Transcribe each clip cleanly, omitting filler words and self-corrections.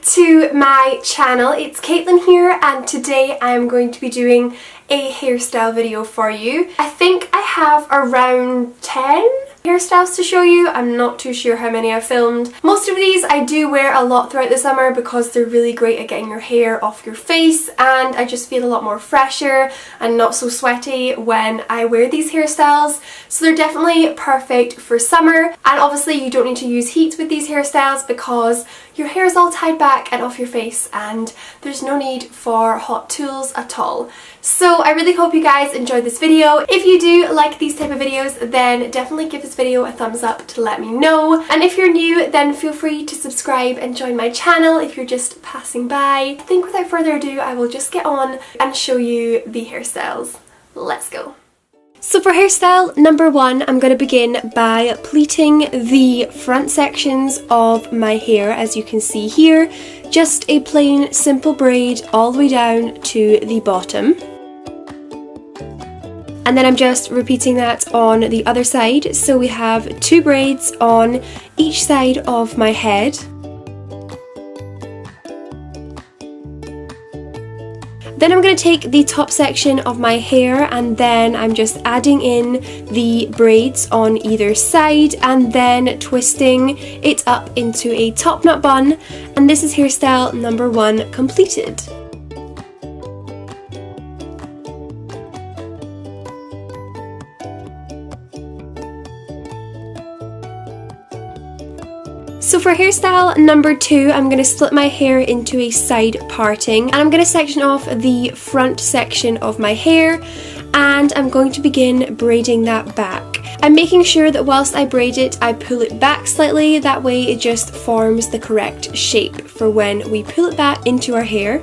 to my channel. It's Caitlin here, and today I'm going to be doing a hairstyle video for you. I think I have around 10 hairstyles to show you. I'm not too sure how many I've filmed. Most of these I do wear a lot throughout the summer because they're really great at getting your hair off your face, and I just feel a lot more fresher and not so sweaty when I wear these hairstyles. So they're definitely perfect for summer, and obviously you don't need to use heat with these hairstyles because your hair is all tied back and off your face and there's no need for hot tools at all. So I really hope you guys enjoyed this video. If you do like these type of videos, then definitely give this video a thumbs up to let me know. And if you're new, then feel free to subscribe and join my channel if you're just passing by. I think without further ado, I will just get on and show you the hairstyles. Let's go. So for hairstyle number 1, I'm going to begin by pleating the front sections of my hair, as you can see here. Just a plain simple braid all the way down to the bottom. And then I'm just repeating that on the other side. So we have 2 braids on each side of my head. Then I'm going to take the top section of my hair, and then I'm just adding in the braids on either side and then twisting it up into a top knot bun, and this is hairstyle number 1 completed. So for hairstyle number 2, I'm going to split my hair into a side parting, and I'm going to section off the front section of my hair, and I'm going to begin braiding that back. I'm making sure that whilst I braid it, I pull it back slightly, that way it just forms the correct shape for when we pull it back into our hair.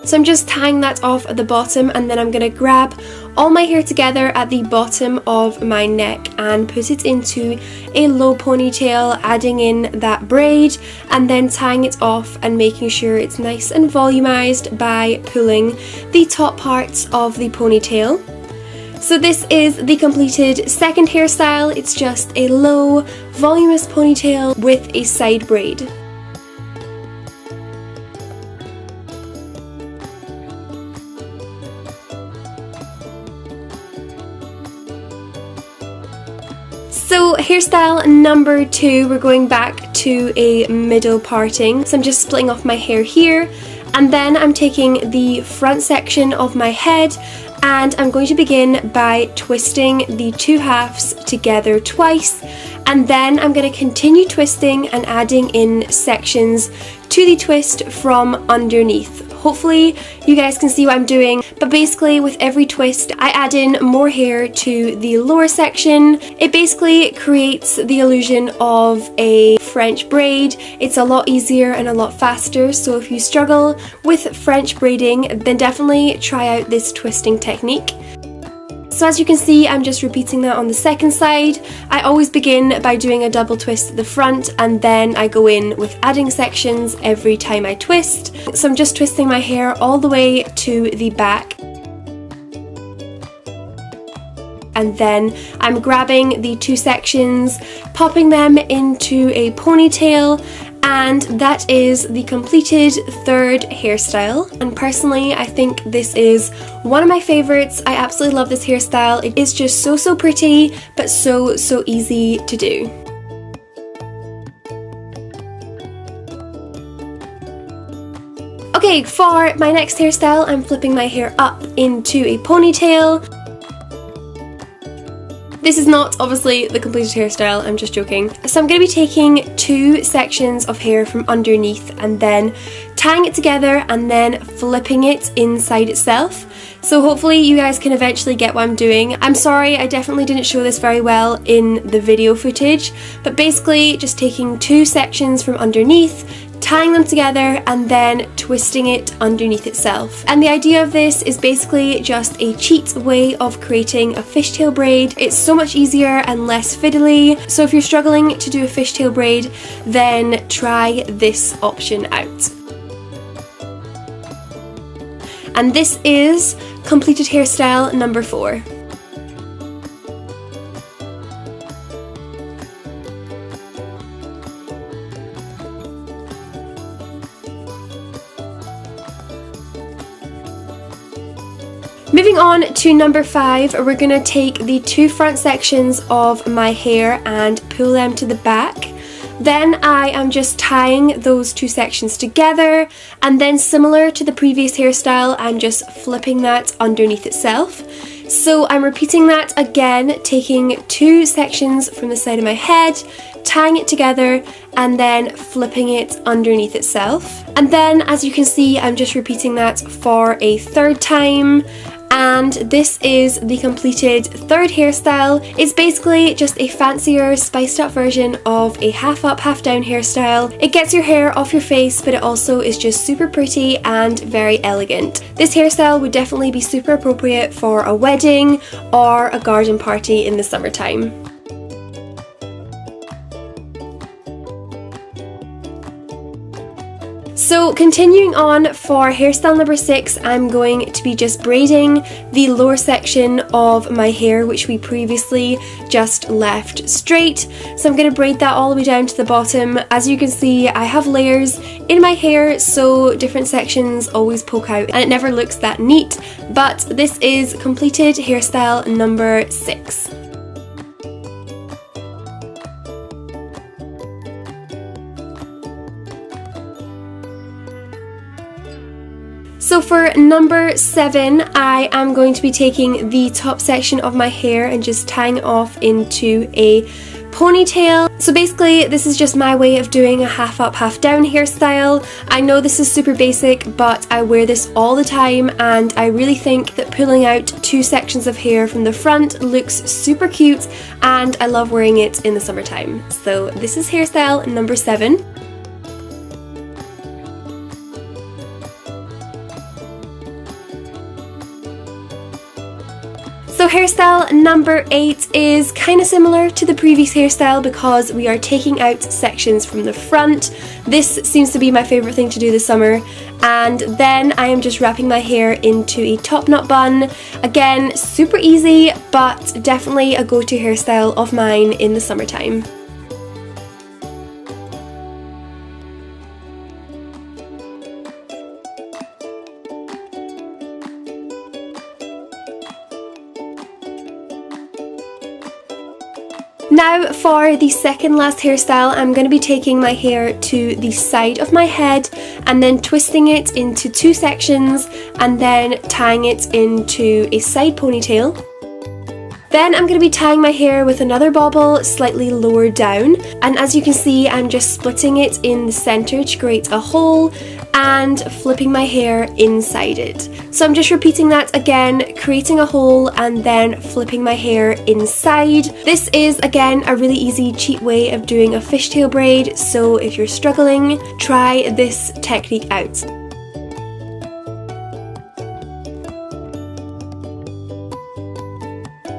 So I'm just tying that off at the bottom, and then I'm going to grab all my hair together at the bottom of my neck and put it into a low ponytail, adding in that braid and then tying it off and making sure it's nice and volumized by pulling the top parts of the ponytail. So this is the completed second hairstyle. It's just a low, voluminous ponytail with a side braid. So hairstyle number 2, we're going back to a middle parting. So I'm just splitting off my hair here, and then I'm taking the front section of my head and I'm going to begin by twisting the 2 halves together twice, and then I'm going to continue twisting and adding in sections to the twist from underneath. Hopefully you guys can see what I'm doing, but basically with every twist I add in more hair to the lower section. It basically creates the illusion of a French braid. It's a lot easier and a lot faster, so if you struggle with French braiding, then definitely try out this twisting technique. So as you can see, I'm just repeating that on the second side. I always begin by doing a double twist at the front, and then I go in with adding sections every time I twist. So I'm just twisting my hair all the way to the back. And then I'm grabbing the 2 sections, popping them into a ponytail, and that is the completed third hairstyle. And personally, I think this is one of my favorites. I absolutely love this hairstyle. It is just so pretty, but so easy to do. Okay, for my next hairstyle, I'm flipping my hair up into a ponytail. This is not obviously the completed hairstyle, I'm just joking. So I'm going to be taking 2 sections of hair from underneath and then tying it together and then flipping it inside itself. So hopefully you guys can eventually get what I'm doing. I'm sorry, I definitely didn't show this very well in the video footage, but basically just taking 2 sections from underneath, tying them together and then twisting it underneath itself. And the idea of this is basically just a cheat way of creating a fishtail braid. It's so much easier and less fiddly, so if you're struggling to do a fishtail braid, then try this option out. And this is completed hairstyle number 4. Moving on to number 5, we're going to take the 2 front sections of my hair and pull them to the back. Then I am just tying those 2 sections together, and then similar to the previous hairstyle, I'm just flipping that underneath itself. So I'm repeating that again, taking 2 sections from the side of my head, tying it together, and then flipping it underneath itself. And then, as you can see, I'm just repeating that for a 3rd time. And this is the completed 3rd hairstyle. It's basically just a fancier, spiced up version of a half up, half down hairstyle. It gets your hair off your face, but it also is just super pretty and very elegant. This hairstyle would definitely be super appropriate for a wedding or a garden party in the summertime. So continuing on for hairstyle number 6, I'm going to be just braiding the lower section of my hair, which we previously just left straight. So I'm going to braid that all the way down to the bottom. As you can see, I have layers in my hair, so different sections always poke out and it never looks that neat, but this is completed hairstyle number 6. So for number 7, I am going to be taking the top section of my hair and just tying it off into a ponytail. So basically, this is just my way of doing a half up, half down hairstyle. I know this is super basic, but I wear this all the time, and I really think that pulling out 2 sections of hair from the front looks super cute, and I love wearing it in the summertime. So this is hairstyle number 7. So hairstyle number 8 is kind of similar to the previous hairstyle because we are taking out sections from the front. This seems to be my favourite thing to do this summer. And then I am just wrapping my hair into a top knot bun. Again, super easy, but definitely a go-to hairstyle of mine in the summertime. Now for the second last hairstyle, I'm going to be taking my hair to the side of my head and then twisting it into 2 sections and then tying it into a side ponytail. Then I'm going to be tying my hair with another bobble slightly lower down, and as you can see, I'm just splitting it in the centre to create a hole and flipping my hair inside it. So I'm just repeating that again, creating a hole and then flipping my hair inside. This is again a really easy, cheap way of doing a fishtail braid, so if you're struggling, try this technique out.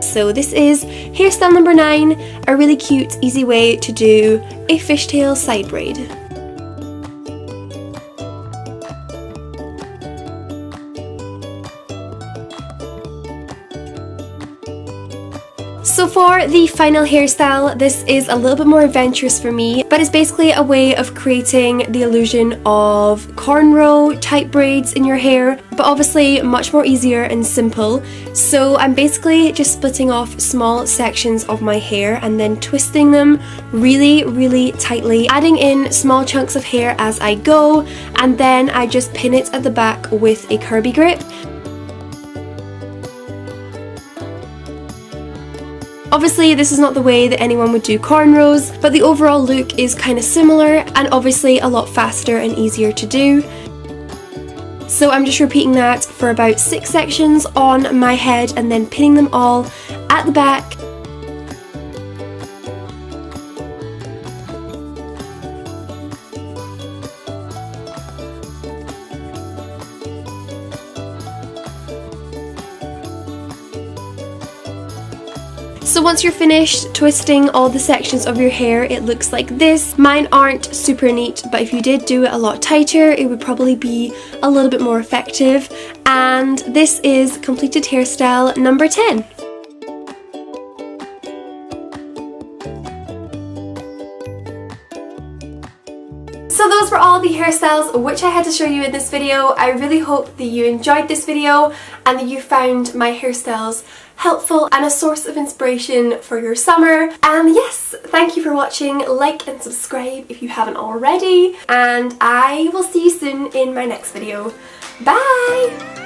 So this is hairstyle number 9, a really cute, easy way to do a fishtail side braid. So for the final hairstyle, this is a little bit more adventurous for me, but it's basically a way of creating the illusion of cornrow type braids in your hair, but obviously much more easier and simple. So I'm basically just splitting off small sections of my hair and then twisting them really, really tightly, adding in small chunks of hair as I go, and then I just pin it at the back with a curby grip. Obviously this is not the way that anyone would do cornrows, but the overall look is kind of similar and obviously a lot faster and easier to do. So I'm just repeating that for about 6 sections on my head and then pinning them all at the back. So once you're finished twisting all the sections of your hair, it looks like this. Mine aren't super neat, but if you did do it a lot tighter, it would probably be a little bit more effective. And this is completed hairstyle number 10. So those were all the hairstyles which I had to show you in this video. I really hope that you enjoyed this video and that you found my hairstyles helpful and a source of inspiration for your summer. And yes, thank you for watching. Like and subscribe if you haven't already, and I will see you soon in my next video. Bye!